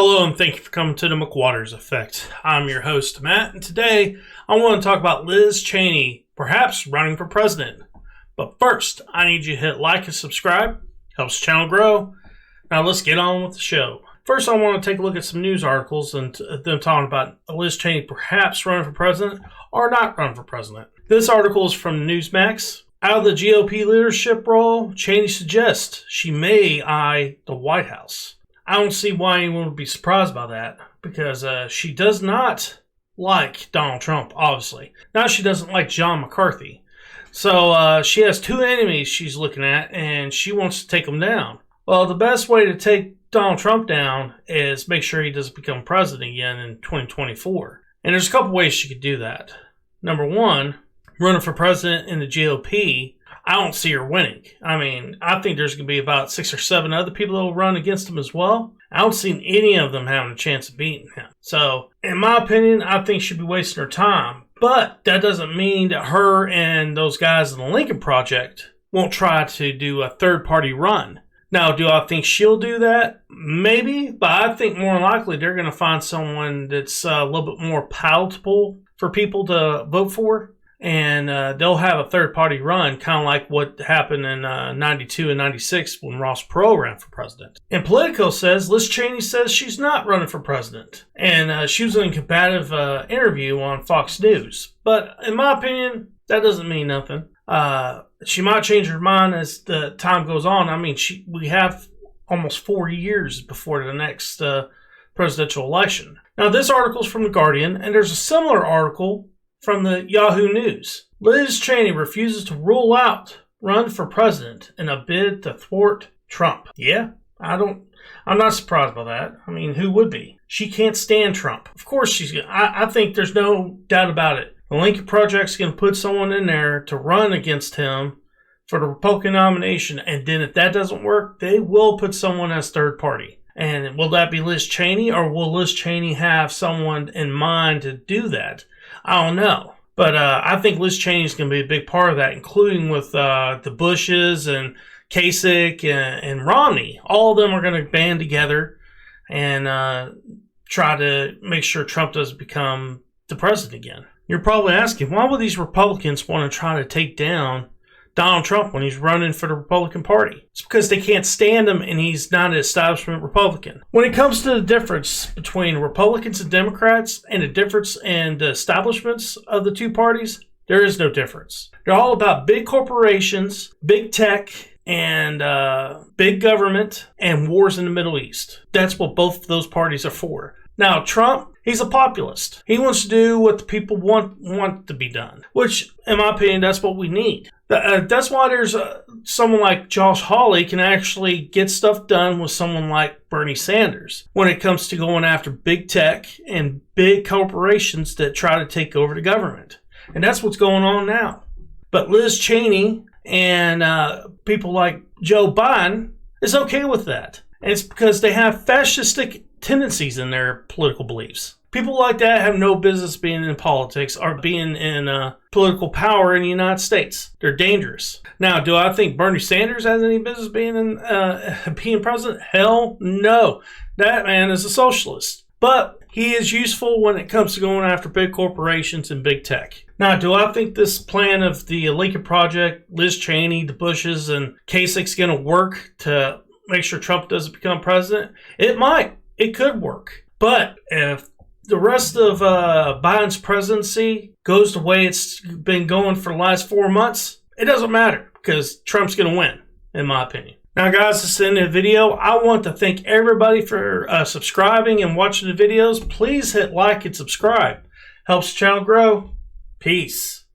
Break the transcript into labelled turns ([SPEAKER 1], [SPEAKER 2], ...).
[SPEAKER 1] Hello and thank you for coming to the McWaters Effect. I'm your host, Matt, and today I want to talk about Liz Cheney perhaps running for president. But first, I need you to hit like and subscribe. Helps the channel grow. Now let's get on with the show. First, I want to take a look at some news articles and them talking about Liz Cheney perhaps running for president or not running for president. This article is from Newsmax. Out of the GOP leadership role, Cheney suggests she may eye the White House. I don't see why anyone would be surprised by that, because she does not like Donald Trump, obviously. Now she doesn't like John McCarthy. So she has two enemies she's looking at, and she wants to take them down. Well, the best way to take Donald Trump down is make sure he doesn't become president again in 2024. And there's a couple ways she could do that. Number one, running for president in the GOP, I don't see her winning. I mean, I think there's going to be about 6 or 7 other people that will run against him as well. I don't see any of them having a chance of beating him. So, in my opinion, I think she'd be wasting her time. But that doesn't mean that her and those guys in the Lincoln Project won't try to do a third-party run. Now, do I think she'll do that? Maybe, but I think more likely they're going to find someone that's a little bit more palatable for people to vote for. And they'll have a third-party run, kind of like what happened in 92 and 96 when Ross Perot ran for president. And Politico says Liz Cheney says she's not running for president. And she was in a combative interview on Fox News. But in my opinion, that doesn't mean nothing. She might change her mind as the time goes on. I mean, we have almost 4 years before the next presidential election. Now, this article is from The Guardian, and there's a similar article from the Yahoo News. Liz Cheney refuses to rule out run for president in a bid to thwart Trump. Yeah, I'm not surprised by that. I mean, who would be? She can't stand Trump. Of course I think there's no doubt about it. The Lincoln Project's going to put someone in there to run against him for the Republican nomination, and then if that doesn't work, they will put someone as third party. And will that be Liz Cheney, or will Liz Cheney have someone in mind to do that? I don't know. But I think Liz Cheney is going to be a big part of that, including with the Bushes and Kasich and Romney. All of them are going to band together and try to make sure Trump doesn't become the president again. You're probably asking, why would these Republicans want to try to take down Donald Trump when he's running for the Republican Party? It's because they can't stand him and he's not an establishment Republican. When it comes to the difference between Republicans and Democrats and the difference in the establishments of the two parties, there is no difference. They're all about big corporations, big tech, and big government and wars in the Middle East. That's what both of those parties are for. Now, Trump, he's a populist. He wants to do what the people want to be done, which, in my opinion, that's what we need. That's why there's someone like Josh Hawley can actually get stuff done with someone like Bernie Sanders when it comes to going after big tech and big corporations that try to take over the government. And that's what's going on now. But Liz Cheney and people like Joe Biden is okay with that. And it's because they have fascistic tendencies in their political beliefs. People like that have no business being in politics or being in political power in the United States. They're dangerous. Now, do I think Bernie Sanders has any business being being president? Hell no. That man is a socialist. But he is useful when it comes to going after big corporations and big tech. Now, do I think this plan of the Lincoln Project, Liz Cheney, the Bushes, and Kasich's going to work to make sure Trump doesn't become president? It might. It could work. But if the rest of Biden's presidency goes the way it's been going for the last 4 months, it doesn't matter because Trump's going to win, in my opinion. Now, guys, this is the end of the video. I want to thank everybody for subscribing and watching the videos. Please hit like and subscribe. Helps the channel grow. Peace.